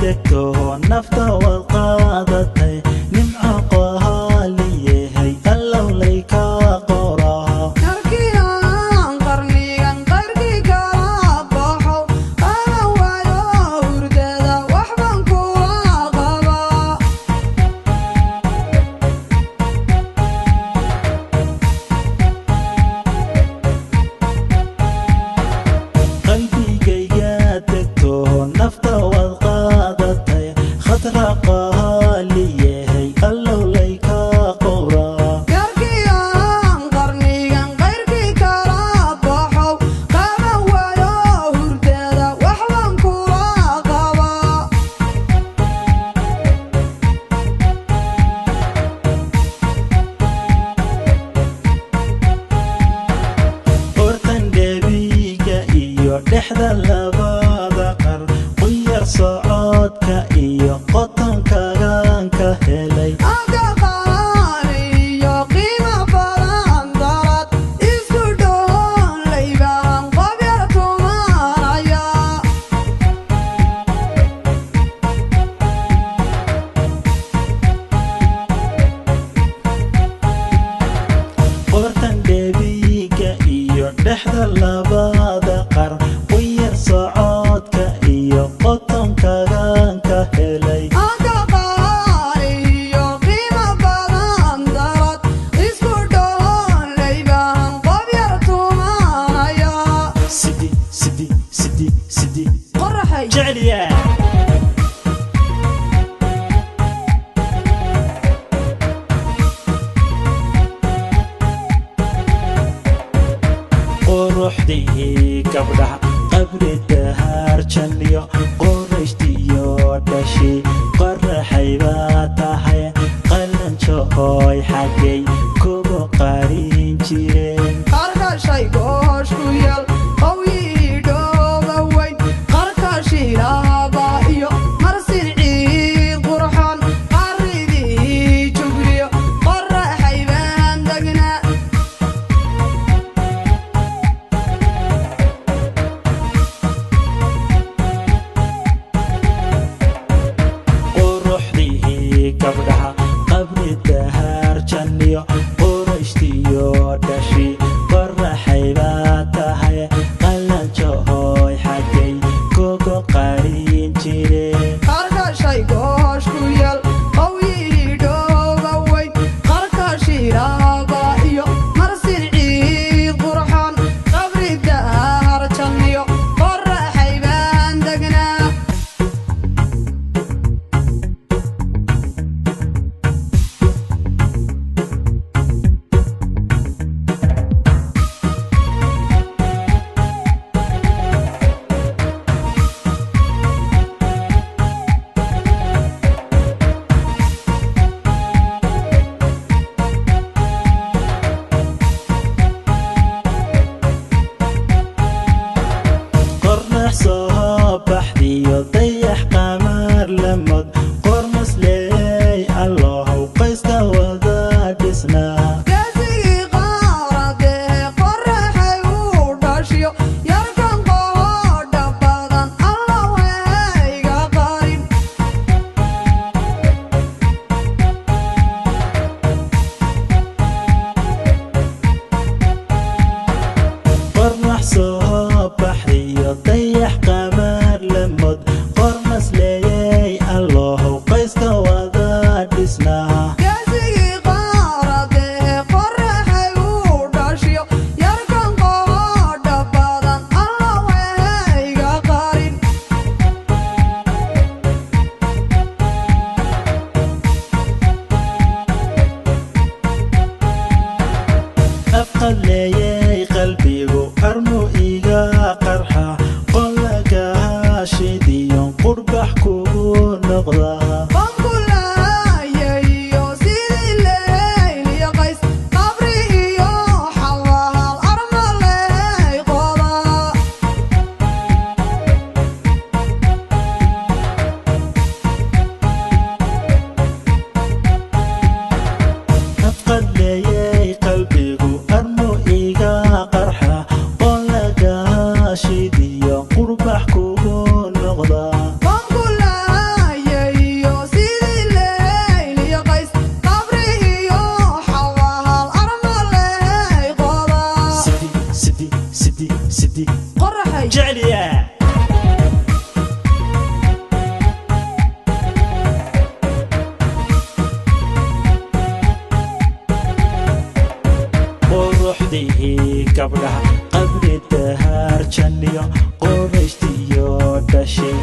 degto nafta wad qaadatay nimco qaaliyahay allow layka qoraa karkiyaan qarnigan qayrkii kala baxo ana waayo hurdada waxbaan kula qabaa qalbigayga degto nafta wad qaadatay khatra qaaliyahay allow layka qoraa karkiyaan qarnigan qayrkii kala baxo ana waayo hurdada waxbaan kula qabaa ortan dhebiga iyo dhexda labada qar quyar socodka iyo qotonkagaan ka helay aga qaaliyo qiimo badan darad isku dhoon laybahan qof yar tumanaya ortan dhebiga iyo dhexda labada qar quyar socodka iyo qotonkagaan ka helay aga qaaliyo qiimo badan darad isku dhoon laybahan qof yar tumanaya sidi sidi sidi sidi qoraxay jecliya quruxdii gabdhaha qabri dahaar janniyo qorayshtiyo dhashi qoraxay baa tahay qalanjooy xaggay kugu qarin jireen qarkashay goosh ku yal qawyi dhooba weyn qarka shilaaba iyo marsin ciid qurxoon qaridii jubriyo qoraxay baan degnaa quruxdii gabdhaha qabri dahaar janniyo qorayshtiyo dhashi qoraxay baa tahay qalanjooy xaggay kugu qarin jireen qarkashay goosh ku yal qawyi dhooba weyn qarka shilaaba iyo marsin ciid qurxoon qabri dahar janniyo qoraxay baan degnaa qornax soo baxdiyo dayax qamaar lamod qormasley allohow qayska wada dhisnaa geesigii qaaradee qoraxay uu dhashiyo yarkan qoodha badan allow hayga qarin qornax soo baxdiyo dayax qamaar lamod qormasley allohow qayska wada dhisnaa geesigii qaaradee qoraxay uu dhashiyo yarkan qoodha badan allow hayga qarin afqadleeyay qalbigu armu iga qarxa qolagaashidiyon qurbax kugu noqdaa bangulayayo sidii leyl iyo qays qabri iyo xawahal armaley qodaa afqadleeyay qalbigu armu iga qarxa qolagaashidiyo qurbax kugu noqdaa bangulayayo قرحي جعليا quruxdii gabdhaha qabri dahaar janniyo qoraystiyo dhashay